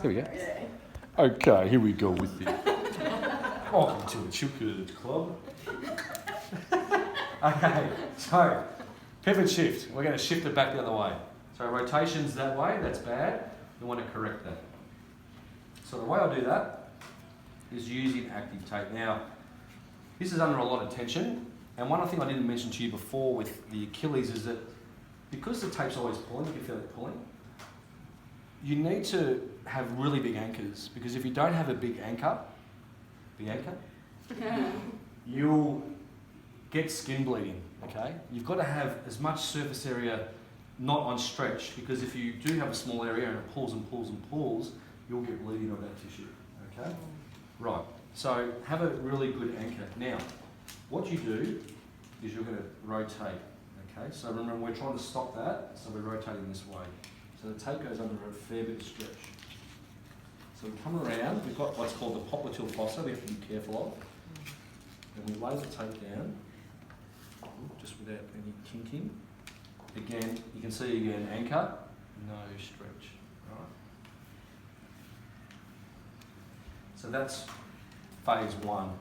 There we go. Okay, here we go with it. Welcome to the Chukka Club. Okay, so pivot shift. We're going to shift it back the other way. So rotation's that way, that's bad. We want to correct that. So the way I do that is using active tape. Now, this is under a lot of tension, and one thing I didn't mention to you before with the Achilles is that because the tape's always pulling, you can feel it pulling, you need to have really big anchors, because if you don't have a big anchor, you'll get skin bleeding, okay? You've got to have as much surface area not on stretch, because if you do have a small area and it pulls and pulls and pulls, you'll get bleeding on that tissue, okay? Right, so have a really good anchor. Now, what you do is you're going to rotate, okay? So remember, we're trying to stop that, so we're rotating this way. So the tape goes under a fair bit of stretch. So we come around, we've got what's called the popliteal fossa we have to be careful of. And we lay the tape down, just without any kinking. Again, you can see again, anchor, no stretch. All right. So that's phase one.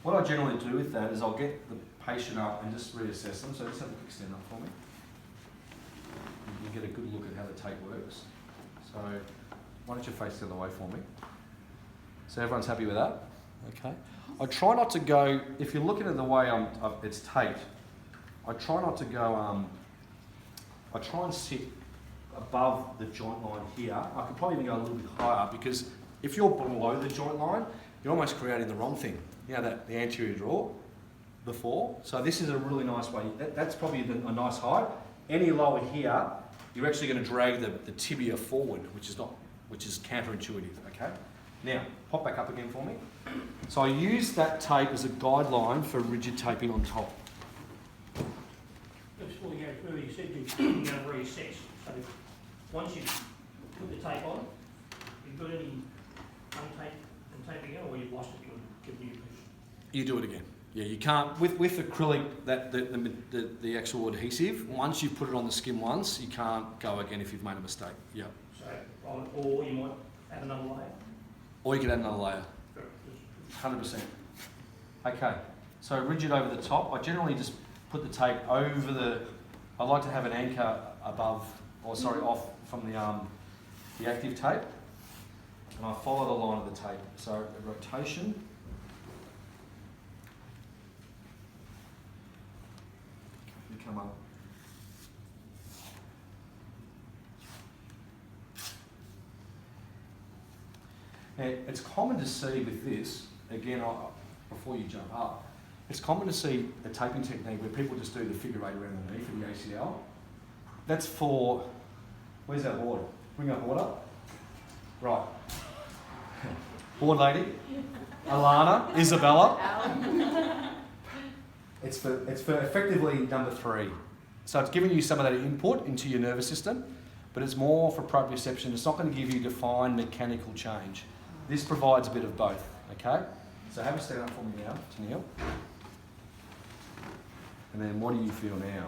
What I generally do with that is I'll get the patient up and just reassess them. So just have a quick stand up for me. You can get a good look at how the tape works. So why don't you face the other way for me? So everyone's happy with that? Okay. I try not to go, if you're looking at the way it's taped, I try not to go, I try and sit above the joint line here. I could probably even go a little bit higher, because if you're below the joint line, you're almost creating the wrong thing. You know, the anterior draw before. So this is a really nice way. That's probably a nice height. Any lower here, you're actually going to drag the tibia forward, which is counterintuitive, okay? Now, pop back up again for me. So I use that tape as a guideline for rigid taping on top. Just before you go through, you said you're going to reassess. So once you put the tape on, you've got any untape and taping out, or you've lost it, you'll give new piece? You do it again. Yeah, you can't, with acrylic, the actual adhesive, once you put it on the skin once, you can't go again if you've made a mistake. Yeah. So, or you might add another layer? Or you could add another layer. 100%. Okay, so rigid over the top. I generally just put the tape over I like to have an anchor above, off from the active tape, and I follow the line of the tape. So a rotation. You come up. Now, it's common to see with this, again, before you jump up, it's common to see a taping technique where people just do the figure 8 around the knee for the ACL. That's for, where's our board? Bring our board up. Right. Board lady, Alana, Isabella. It's for effectively number 3. So it's giving you some of that input into your nervous system, but it's more for proprioception. It's not going to give you defined mechanical change. This provides a bit of both, okay? So have a stand up for me now, Tennille. And then what do you feel now?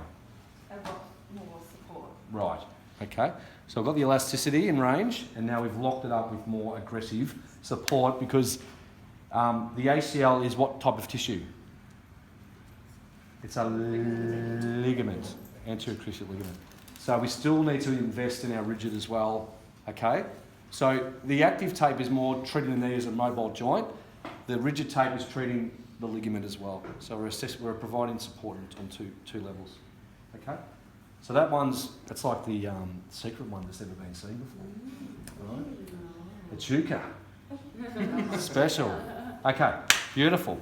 I've got more support. Right, okay. So I've got the elasticity in range, and now we've locked it up with more aggressive support, because the ACL is what type of tissue? It's a ligament, anterior cruciate ligament. So we still need to invest in our rigid as well, okay? So the active tape is more treating the knee as a mobile joint. The rigid tape is treating the ligament as well. So we're providing support on two levels, okay? So that's like the secret one that's never been seen before, right? The Chukka. Special. Okay, beautiful.